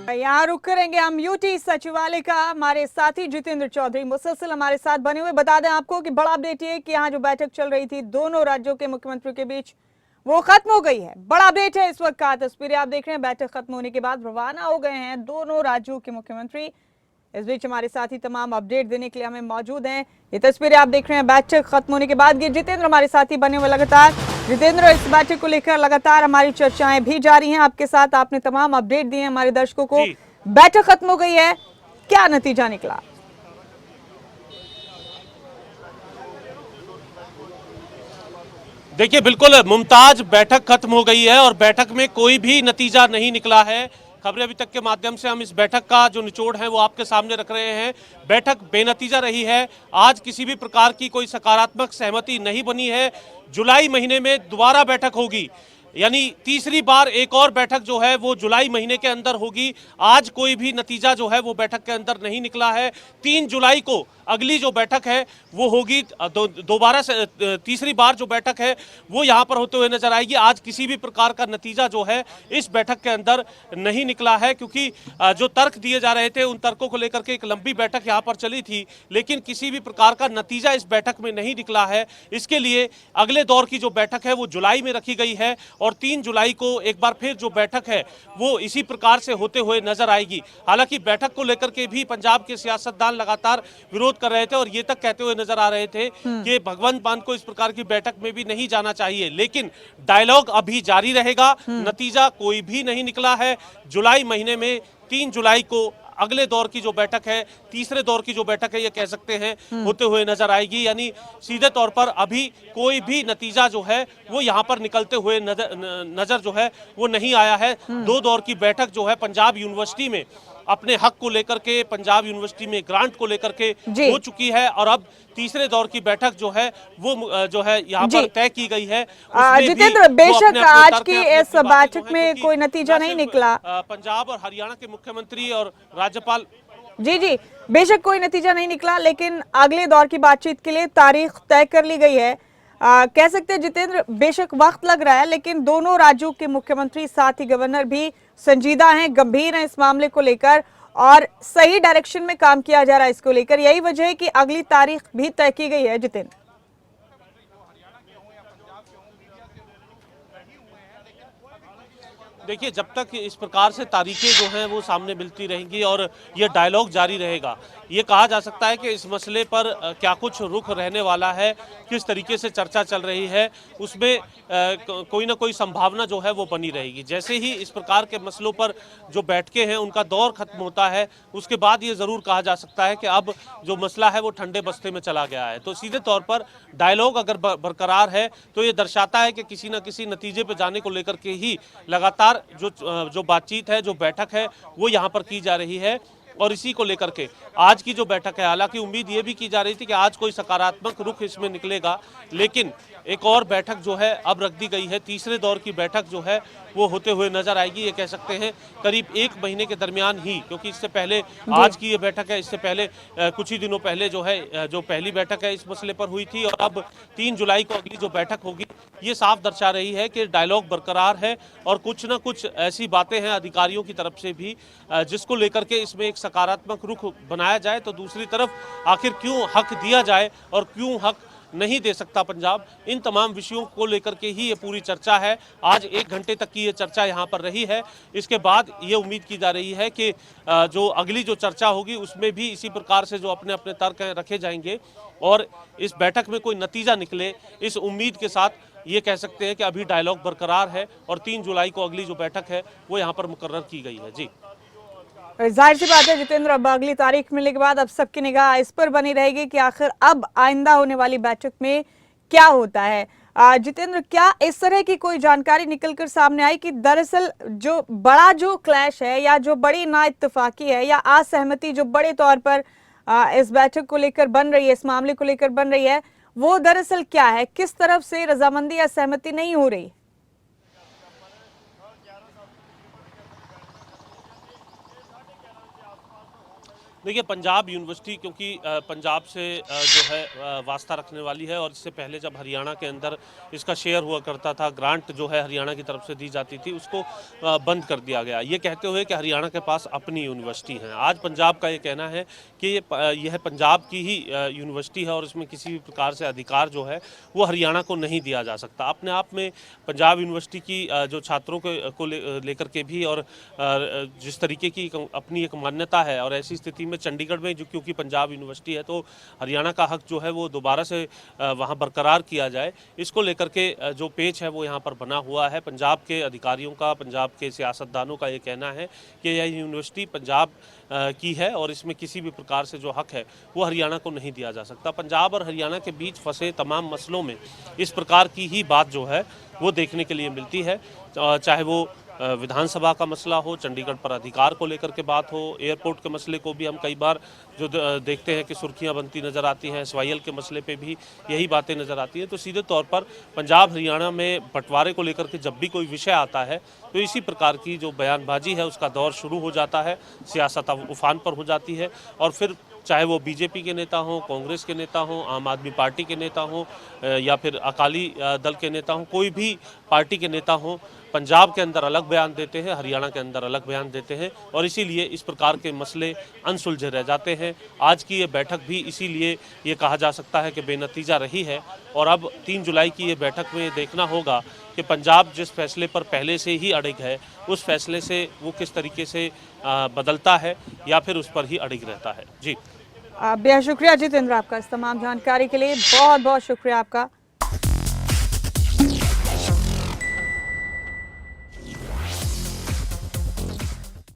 यहाँ रुक करेंगे हम यूटी सचिवालय का। हमारे साथी जितेंद्र चौधरी मुसलसल हमारे साथ बने हुए। बता दें आपको कि बड़ा अपडेट ये कि यहाँ जो बैठक चल रही थी दोनों राज्यों के मुख्यमंत्रियों के बीच, वो खत्म हो गई है। बड़ा अपडेट है इस वक्त का। तस्वीरें आप देख रहे हैं, बैठक खत्म होने के बाद रवाना हो गए हैं दोनों राज्यों के मुख्यमंत्री। इस बीच हमारे साथी तमाम अपडेट देने के लिए हमें मौजूद हैं। ये तस्वीरें आप देख रहे हैं बैठक खत्म होने के बाद। ये जितेंद्र हमारे साथी बने हुए लगातार। जितेंद्र, इस बैठक को लेकर लगातार हमारी चर्चाएं भी जारी हैं आपके साथ। आपने तमाम अपडेट दिए हमारे दर्शकों को। बैठक खत्म हो गई है, क्या नतीजा निकला? देखिए, बिल्कुल मुमताज, बैठक खत्म हो गई है और बैठक में कोई भी नतीजा नहीं निकला है। खबरें अभी तक के माध्यम से हम इस बैठक का जो निचोड़ है वो आपके सामने रख रहे हैं। बैठक बेनतीजा रही है। आज किसी भी प्रकार की कोई सकारात्मक सहमति नहीं बनी है। जुलाई महीने में दोबारा बैठक होगी, यानी तीसरी बार एक और बैठक जो है वो जुलाई महीने के अंदर होगी। आज कोई भी नतीजा जो है वो बैठक के अंदर नहीं निकला है। 3 जुलाई को अगली जो बैठक है वो होगी। दोबारा से तीसरी बार जो बैठक है वो यहाँ पर होते हुए नजर आएगी। आज किसी भी प्रकार का नतीजा जो है इस बैठक के अंदर नहीं निकला है, क्योंकि जो तर्क दिए जा रहे थे उन तर्कों को लेकर के एक लंबी बैठक यहाँ पर चली थी, लेकिन किसी भी प्रकार का नतीजा इस बैठक में नहीं निकला है। इसके लिए अगले दौर की जो बैठक है वो जुलाई में रखी गई है और 3 जुलाई को एक बार फिर जो बैठक है वो इसी प्रकार से होते हुए नजर आएगी। हालांकि बैठक को लेकर के भी पंजाब के सियासतदान लगातार विरोध कर रहे थे और ये तक कहते हुए नजर आ रहे थे कि भगवंत मान को इस प्रकार की बैठक में भी नहीं जाना चाहिए, लेकिन डायलॉग अभी जारी रहेगा। नतीजा कोई भी नहीं निकला है। जुलाई महीने में 3 जुलाई को अगले दौर की जो बैठक है, तीसरे दौर की जो बैठक है, ये कह सकते हैं होते हुए नजर आएगी। यानी सीधे तौर पर अभी कोई भी नतीजा जो है वो यहाँ पर निकलते हुए नजर जो है वो नहीं आया है। 2 दौर की बैठक जो है पंजाब यूनिवर्सिटी में अपने हक को लेकर के, पंजाब यूनिवर्सिटी में ग्रांट को लेकर के हो चुकी है और अब तीसरे दौर की बैठक जो है वो जो है यहाँ पर तय की गई है। जितेंद्र, बेशक आज की इस बैठक में कोई नतीजा नहीं निकला। पंजाब और हरियाणा के मुख्यमंत्री और राज्यपाल जी, बेशक कोई नतीजा नहीं निकला, लेकिन अगले दौर की बातचीत के लिए तारीख तय कर ली गई है। कह सकते हैं जितेंद्र, बेशक वक्त लग रहा है, लेकिन दोनों राज्यों के मुख्यमंत्री साथ ही गवर्नर भी संजीदा हैं, गंभीर हैं इस मामले को लेकर और सही डायरेक्शन में काम किया जा रहा है इसको लेकर। यही वजह है कि अगली तारीख भी तय की गई है। जितेंद्र, देखिए, जब तक इस प्रकार से तारीखें जो हैं वो सामने मिलती रहेंगी और ये डायलॉग जारी रहेगा, ये कहा जा सकता है कि इस मसले पर क्या कुछ रुख रहने वाला है, किस तरीके से चर्चा चल रही है, उसमें कोई ना कोई संभावना जो है वो बनी रहेगी। जैसे ही इस प्रकार के मसलों पर जो बैठकें हैं उनका दौर खत्म होता है, उसके बाद ये ज़रूर कहा जा सकता है कि अब जो मसला है वो ठंडे बस्ते में चला गया है। तो सीधे तौर पर डायलॉग अगर बरकरार है तो ये दर्शाता है कि किसी न किसी नतीजे पर जाने को लेकर के ही लगातार जो बातचीत है, जो बैठक है वो यहाँ पर की जा रही है। और इसी को लेकर के आज की जो बैठक है, हालांकि उम्मीद ये भी की जा रही थी कि आज कोई सकारात्मक रुख इसमें निकलेगा, लेकिन एक और बैठक जो है अब रख दी गई है। तीसरे दौर की बैठक जो है वो होते हुए नजर आएगी। ये कह सकते हैं करीब 1 महीने के दरमियान ही, क्योंकि इससे पहले आज की ये बैठक है, इससे पहले कुछ ही दिनों पहले जो है जो पहली बैठक है इस मसले पर हुई थी और अब 3 जुलाई को अगली जो बैठक होगी, ये साफ दर्शा रही है कि डायलॉग बरकरार है और कुछ ना कुछ ऐसी बातें हैं अधिकारियों की तरफ से भी जिसको लेकर के इसमें एक सकारात्मक रुख बनाया जाए। तो दूसरी तरफ आखिर क्यों हक दिया जाए और क्यों हक नहीं दे सकता पंजाब, इन तमाम विषयों को लेकर के ही ये पूरी चर्चा है। आज 1 घंटे तक की ये चर्चा यहाँ पर रही है। इसके बाद ये उम्मीद की जा रही है कि जो अगली जो चर्चा होगी उसमें भी इसी प्रकार से जो अपने अपने तर्क रखे जाएंगे और इस बैठक में कोई नतीजा निकले, इस उम्मीद के साथ ये कह सकते हैं कि अभी डायलॉग बरकरार है और 3 जुलाई को अगली जो बैठक है वो यहाँ पर मुकर्रर की गई है। जी, जाहिर सी बात है जितेंद्र, अब अगली तारीख मिलने के बाद अब सबकी निगाह इस पर बनी रहेगी कि आखिर अब आइंदा होने वाली बैठक में क्या होता है। जितेंद्र, क्या इस तरह की कोई जानकारी निकलकर सामने आई कि दरअसल जो बड़ा जो क्लैश है या जो बड़ी ना इत्तेफाकी है या असहमति जो बड़े तौर पर इस बैठक को लेकर बन रही है, इस मामले को लेकर बन रही है, वो दरअसल क्या है? किस तरफ से रजामंदी या सहमति नहीं हो रही? देखिए, पंजाब यूनिवर्सिटी क्योंकि पंजाब से जो है वास्ता रखने वाली है, और इससे पहले जब हरियाणा के अंदर इसका शेयर हुआ करता था, ग्रांट जो है हरियाणा की तरफ से दी जाती थी, उसको बंद कर दिया गया, ये कहते हुए कि हरियाणा के पास अपनी यूनिवर्सिटी है। आज पंजाब का ये कहना है कि यह पंजाब की ही यूनिवर्सिटी है और इसमें किसी भी प्रकार से अधिकार जो है वो हरियाणा को नहीं दिया जा सकता। अपने आप में पंजाब यूनिवर्सिटी की जो छात्रों को लेकर के भी और जिस तरीके की अपनी एक मान्यता है, और ऐसी स्थिति में चंडीगढ़ में जो क्योंकि पंजाब यूनिवर्सिटी है तो हरियाणा का हक जो है वो दोबारा से वहाँ बरकरार किया जाए, इसको लेकर के जो पेच है वो यहाँ पर बना हुआ है। पंजाब के अधिकारियों का, पंजाब के सियासतदानों का ये कहना है कि यह यूनिवर्सिटी पंजाब की है और इसमें किसी भी प्रकार से जो हक है वो हरियाणा को नहीं दिया जा सकता। पंजाब और हरियाणा के बीच फंसे तमाम मसलों में इस प्रकार की ही बात जो है वो देखने के लिए मिलती है, चाहे वो विधानसभा का मसला हो, चंडीगढ़ पर अधिकार को लेकर के बात हो, एयरपोर्ट के मसले को भी हम कई बार जो देखते हैं कि सुर्खियां बनती नज़र आती हैं, SYL के मसले पे भी यही बातें नज़र आती हैं। तो सीधे तौर पर पंजाब हरियाणा में बंटवारे को लेकर के जब भी कोई विषय आता है तो इसी प्रकार की जो बयानबाजी है उसका दौर शुरू हो जाता है, सियासत उफान पर हो जाती है, और फिर चाहे वो बीजेपी के नेता हों, कांग्रेस के नेता हों, आम आदमी पार्टी के नेता हों या फिर अकाली दल के नेता हों, कोई भी पार्टी के नेता हों, पंजाब के अंदर अलग बयान देते हैं, हरियाणा के अंदर अलग बयान देते हैं, और इसीलिए इस प्रकार के मसले अनसुलझे रह जाते हैं। आज की ये बैठक भी इसीलिए ये कहा जा सकता है कि बेनतीजा रही है, और अब 3 जुलाई की ये बैठक में ये देखना होगा कि पंजाब जिस फैसले पर पहले से ही अड़िग है उस फैसले से वो किस तरीके से बदलता है या फिर उस पर ही अड़िग रहता है। जी बेहद शुक्रिया जितेंद्र आपका इस तमाम जानकारी के लिए, बहुत बहुत शुक्रिया आपका।